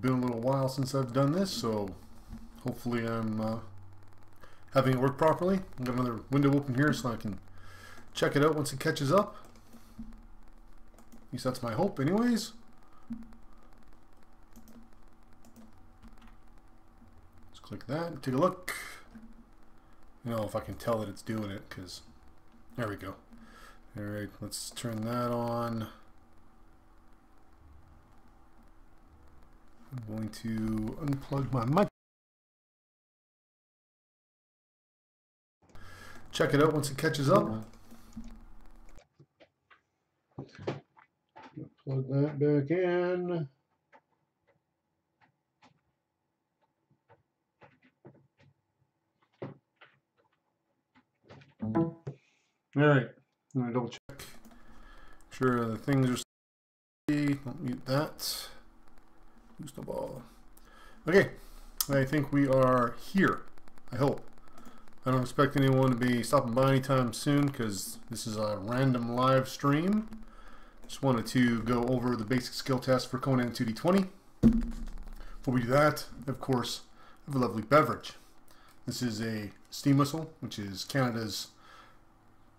been a little while since I've done this, so hopefully I'm having it work properly. I've got another window open here so I can check it out once it catches up. At least that's my hope anyways. Let's click that, take a look. I don't know if I can tell that it's doing it, because there we go. Alright, let's turn that on. I'm going to unplug my mic. Check it out once it catches up. Plug that back in. Alright, I'm going to double check. Make sure the things are steady. Don't mute that. Use the ball. Okay, I think we are here. I hope. I don't expect anyone to be stopping by anytime soon because this is a random live stream. Just wanted to go over the basic skill test for Conan 2d20. Before we do that, of course, I have a lovely beverage. This is a steam whistle, which is Canada's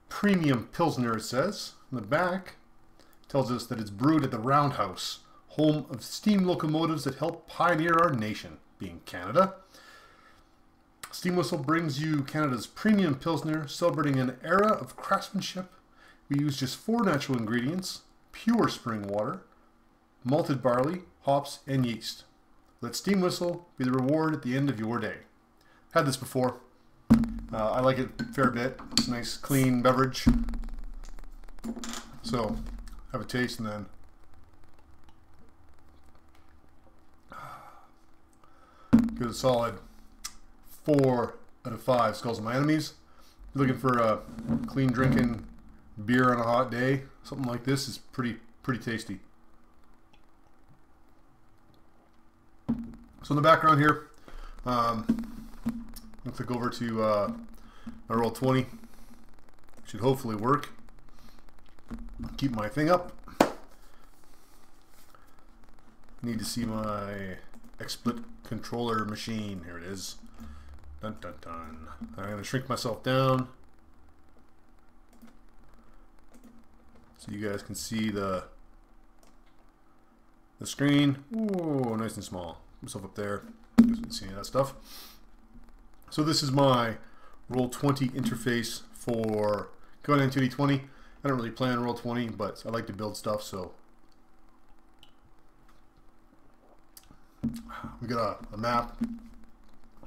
premium Pilsner, it says. On the back, it tells us that it's brewed at the Roundhouse, home of steam locomotives that helped pioneer our nation, being Canada. Steam Whistle brings you Canada's premium Pilsner, celebrating an era of craftsmanship. We use just 4 natural ingredients: pure spring water, malted barley, hops, and yeast. Let Steam Whistle be the reward at the end of your day. Had this before. I like it a fair bit. It's a nice, clean beverage. So, have a taste and then give it a solid 4 out of 5 skulls of my enemies. If you're looking for a clean drinking beer on a hot day, something like this is pretty tasty. So in the background here, I'll click over to my Roll20. Should hopefully work. Keep my thing up. Need to see my XSplit controller machine. Here it is. Dun dun dun. I'm going to shrink myself down so you guys can see the screen. Ooh, nice and small. Put myself up there. You guys can see any of that stuff. So this is my Roll20 interface for Conan 2d20. I don't really play on Roll20, but I like to build stuff, so we got a map,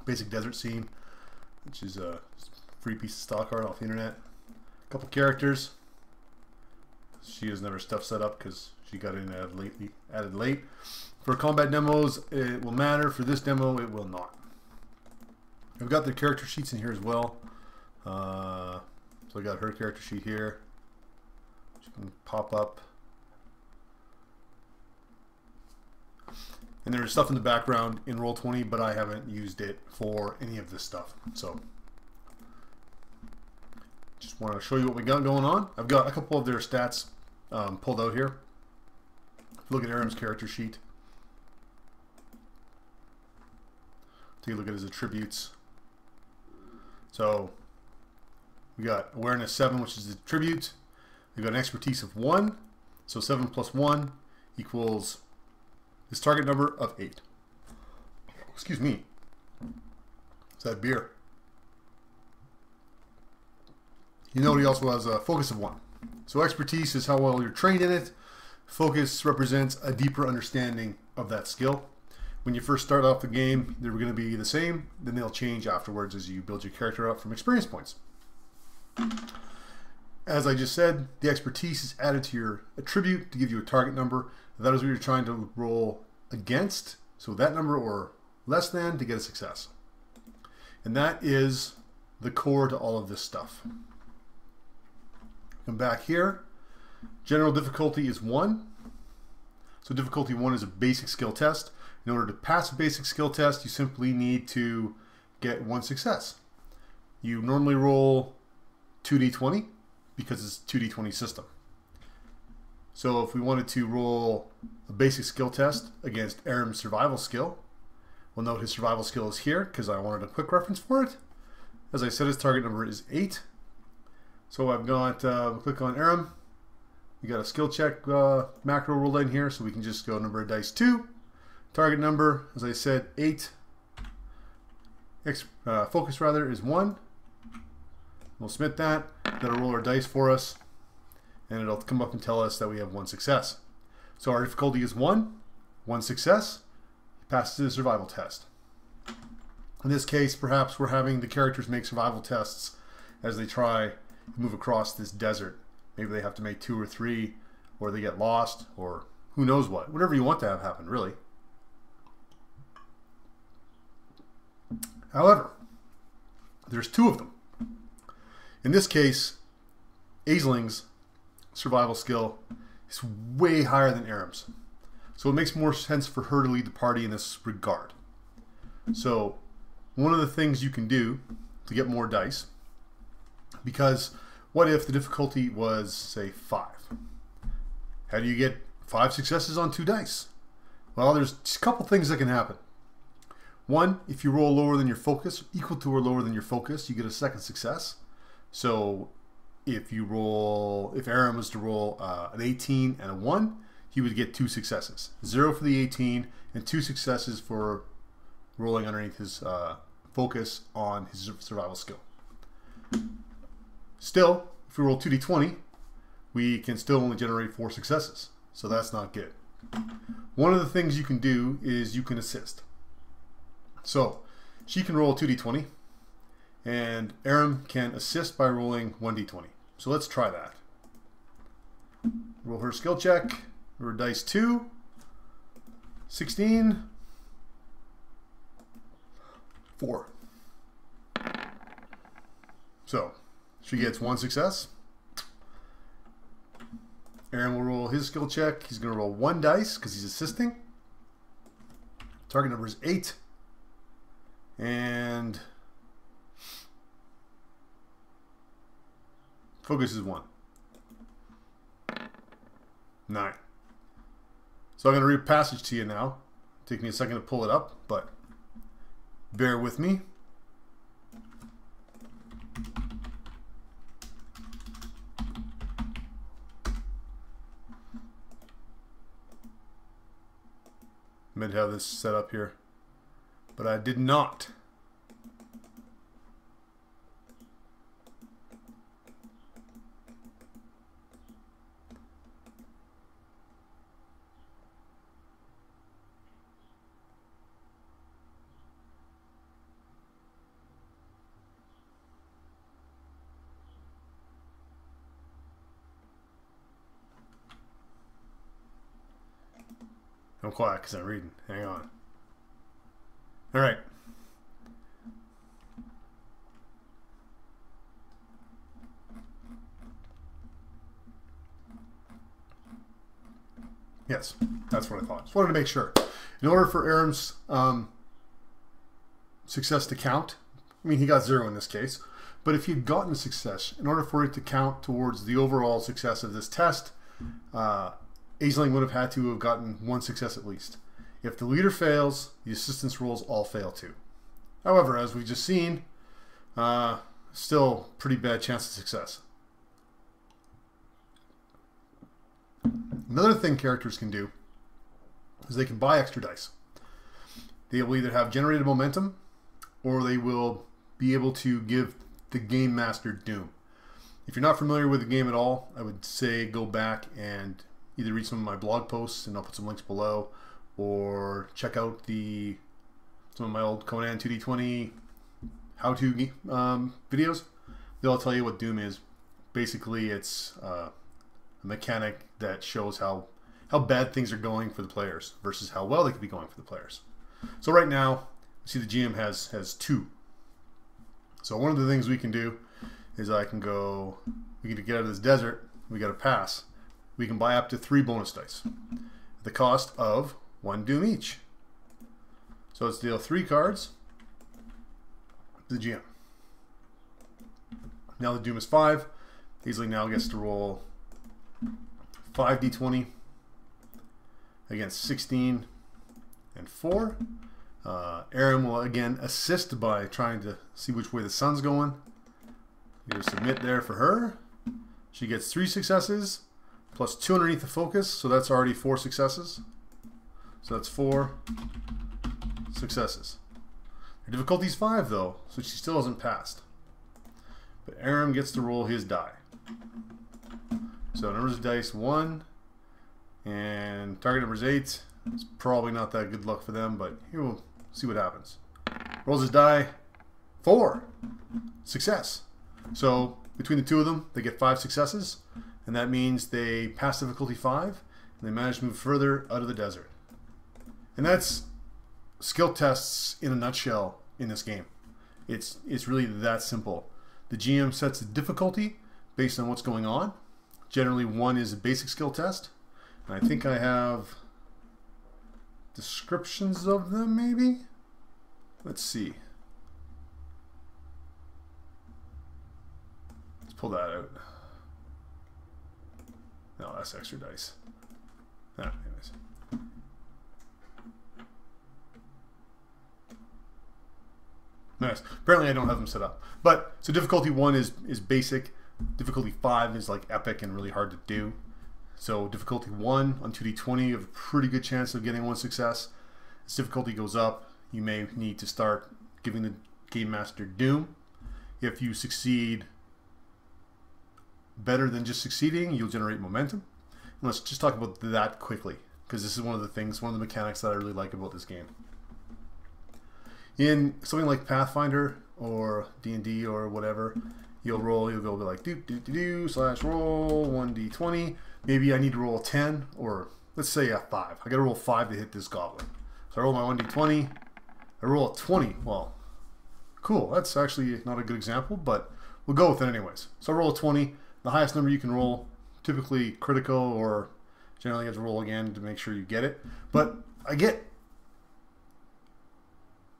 basic desert scene, which is a free piece of stock art off the internet. A couple characters. She doesn't have her stuff set up because she got in added late. For combat demos, it will matter. For this demo, it will not. I've got the character sheets in here as well. So I got her character sheet here. She can pop up. And there's stuff in the background in Roll20, but I haven't used it for any of this stuff. So just want to show you what we got going on. I've got a couple of their stats pulled out here. If you look at Aram's character sheet, take a look at his attributes. So we got awareness 7, which is the attribute. We've got an expertise of 1. So 7 plus 1 equals his target number of 8. Excuse me. It's that beer. You know he also has a focus of 1. So expertise is how well you're trained in it. Focus represents a deeper understanding of that skill. When you first start off the game, they're going to be the same. Then they'll change afterwards as you build your character up from experience points. As I just said, the expertise is added to your attribute to give you a target number. That is what you're trying to roll against. So that number or less than to get a success. And that is the core to all of this stuff. Come back here. General difficulty is 1. So difficulty 1 is a basic skill test. In order to pass a basic skill test, you simply need to get 1 success. You normally roll 2d20 because it's a 2d20 system. So if we wanted to roll a basic skill test against Aram's survival skill, we'll note his survival skill is here because I wanted a quick reference for it. As I said, his target number is 8. So I've got, click on Aram. We got a skill check macro rolled in here, so we can just go number of dice 2. Target number, as I said, 8. Focus rather is 1. We'll submit that. That'll roll our dice for us, and it'll come up and tell us that we have 1 success. So our difficulty is 1. 1 success. He passes the survival test. In this case, perhaps we're having the characters make survival tests as they try to move across this desert. Maybe they have to make 2 or 3, or they get lost, or who knows what. Whatever you want to have happen, really. However, there's 2 of them. In this case, Aisling's survival skill is way higher than Aram's. So it makes more sense for her to lead the party in this regard. So one of the things you can do to get more dice, because what if the difficulty was, say, 5? How do you get 5 successes on 2 dice? Well, there's a couple things that can happen. One, if you roll lower than your focus, equal to or lower than your focus, you get a second success. So if Aram was to roll an 18 and a 1, he would get 2 successes. 0 for the 18 and 2 successes for rolling underneath his focus on his survival skill. Still, if we roll 2d20, we can still only generate 4 successes. So that's not good. One of the things you can do is you can assist. So she can roll 2d20, and Aram can assist by rolling 1d20. So let's try that. Roll her skill check. Her dice 2, 16, 4. So she gets 1 success. Aram will roll his skill check. He's going to roll 1 dice because he's assisting. Target number is 8. And focus is 1. 9. So I'm going to read a passage to you now. Take me a second to pull it up, but bear with me. I meant to have this set up here, but I did not. I'm quiet because I'm reading. Hang on. All right. Yes, that's what I thought. Just wanted to make sure. In order for Aram's success to count, I mean, he got 0 in this case, but if he'd gotten a success, in order for it to count towards the overall success of this test, Aisling would have had to have gotten 1 success at least. If the leader fails, the assistance rolls all fail too. However, as we've just seen, still pretty bad chance of success. Another thing characters can do is they can buy extra dice. They will either have generated momentum, or they will be able to give the game master doom. If you're not familiar with the game at all, I would say go back and either read some of my blog posts, and I'll put some links below, or check out some of my old Conan 2d20 how-to videos. They'll tell you what Doom is. Basically, it's a mechanic that shows how bad things are going for the players versus how well they could be going for the players. So right now, see the GM has 2. So one of the things we can do is we can get out of this desert. We got to pass. We can buy up to 3 bonus dice at the cost of 1 doom each. So let's deal 3 cards to the GM. Now the doom is 5. Aisling now gets to roll 5d20 against 16 and 4. Aram will again assist by trying to see which way the sun's going. You submit there for her. She gets 3 successes plus 2 underneath the focus, so that's already 4 successes. So that's 4 successes. Her difficulty's 5 though, so she still hasn't passed. But Aram gets to roll his die. So numbers of dice 1 and target number's 8. It's probably not that good luck for them, but here we'll see what happens. Rolls his die. 4. Success. So between the two of them, they get 5 successes, and that means they pass difficulty 5, and they manage to move further out of the desert. And that's skill tests in a nutshell in this game. It's really that simple. The GM sets the difficulty based on what's going on. Generally, 1 is a basic skill test. And I think I have descriptions of them, maybe? Let's see. Let's pull that out. No, that's extra dice. Anyways. Nice. Apparently I don't have them set up. But, so difficulty 1 is basic. Difficulty 5 is like epic and really hard to do. So difficulty 1 on 2d20, you have a pretty good chance of getting 1 success. As difficulty goes up, you may need to start giving the Game Master doom. If you succeed better than just succeeding, you'll generate momentum. And let's just talk about that quickly, because this is one of the mechanics that I really like about this game. In something like Pathfinder or D&D or whatever, you'll go like do/roll 1d20. Maybe I need to roll a 10, or let's say a 5. I got to roll 5 to hit this goblin. So I roll my 1d20. I roll a 20. Well, cool. That's actually not a good example, but we'll go with it anyways. So I roll a 20. The highest number you can roll, typically critical, or generally you have to roll again to make sure you get it. But I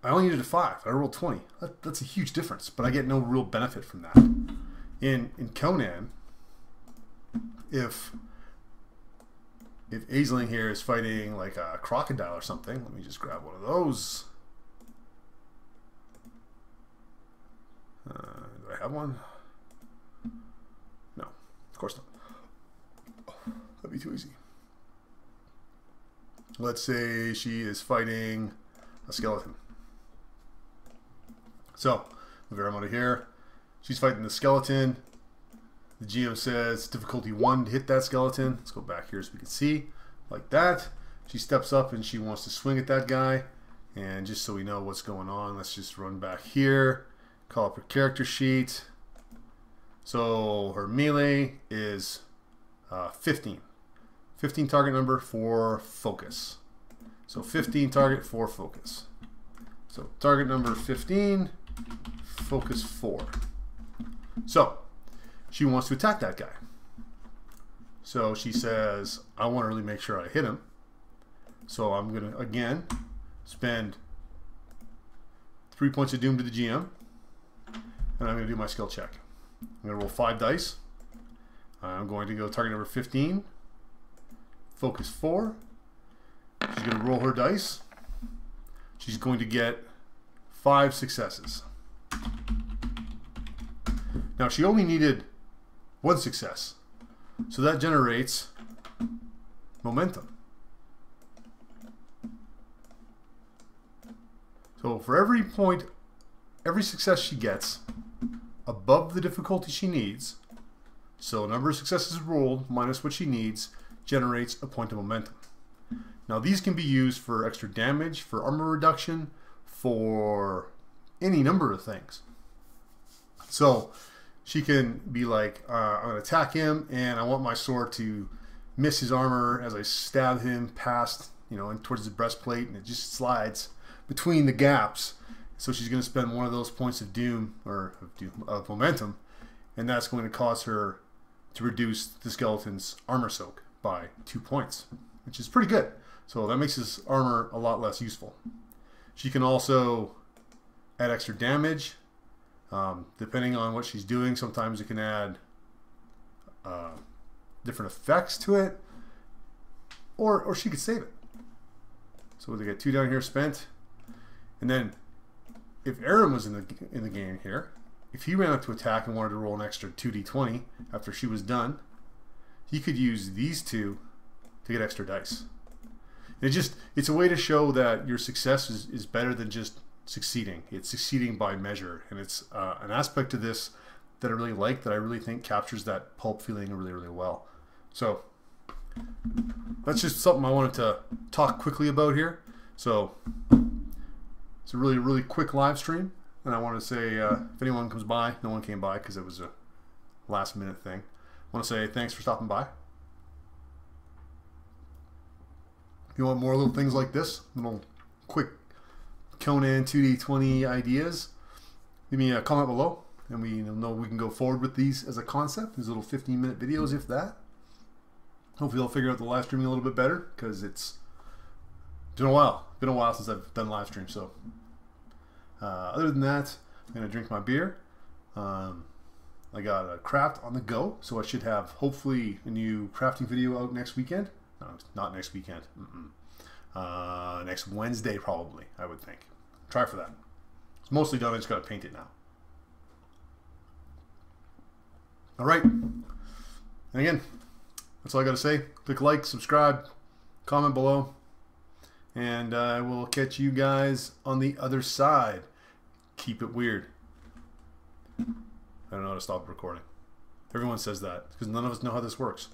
only needed a 5. I rolled 20. That's a huge difference, but I get no real benefit from that. In Conan, if Aisling here is fighting like a crocodile or something, let me just grab one of those. Do I have one? No, of course not. That'd be too easy. Let's say she is fighting a skeleton. So, move her out of here. She's fighting the skeleton. The GM says difficulty 1 to hit that skeleton. Let's go back here so we can see. Like that. She steps up and she wants to swing at that guy. And just so we know what's going on, let's just run back here. Call up her character sheet. So her melee is 15. 15 target number for focus. So 15 target for focus. So target number 15, focus 4. So she wants to attack that guy. So she says, I want to really make sure I hit him. So I'm going to, again, spend 3 points of doom to the GM. And I'm going to do my skill check. I'm going to roll 5 dice. I'm going to go target number 15, focus 4. She's going to roll her dice. She's going to get 5 successes. Now she only needed 1 success. So that generates momentum. So for every point, every success she gets above the difficulty she needs, so number of successes rolled minus what she needs, generates a point of momentum. Now these can be used for extra damage, for armor reduction, for any number of things. So she can be like, I'm going to attack him and I want my sword to miss his armor as I stab him past, and towards the breastplate, and it just slides between the gaps. So she's going to spend one of those points of doom, or of momentum, and that's going to cause her to reduce the skeleton's armor soak by 2 points, which is pretty good. So that makes his armor a lot less useful. She can also add extra damage, depending on what she's doing. Sometimes it can add different effects to it. or she could save it. So they get 2 down here spent. And then if Aaron was in the game here, if he ran up to attack and wanted to roll an extra 2d20 after she was done, he could use these 2 to get extra dice. And it's a way to show that your success is better than just succeeding. It's succeeding by measure. And it's an aspect to this that I really like, that I really think captures that pulp feeling really, really well. So that's just something I wanted to talk quickly about here. So it's a really, really quick live stream. And I want to say, if anyone comes by, no one came by because it was a last minute thing. I want to say thanks for stopping by. If you want more little things like this, little quick Conan 2d20 ideas, leave me a comment below, and we know we can go forward with these as a concept. These little 15-minute videos, if that. Hopefully I'll figure out the live streaming a little bit better, because it's been a while. It's been a while since I've done live stream. So other than that, I'm going to drink my beer. I got a craft on the go, so I should have hopefully a new crafting video out next weekend. No, not next weekend. Next Wednesday probably, I would think. Try for that. It's mostly done. I just got to paint it now. All right. And again, that's all I got to say. Click like, subscribe, comment below, and I will catch you guys on the other side. Keep it weird. I don't know how to stop recording. Everyone says that because none of us know how this works.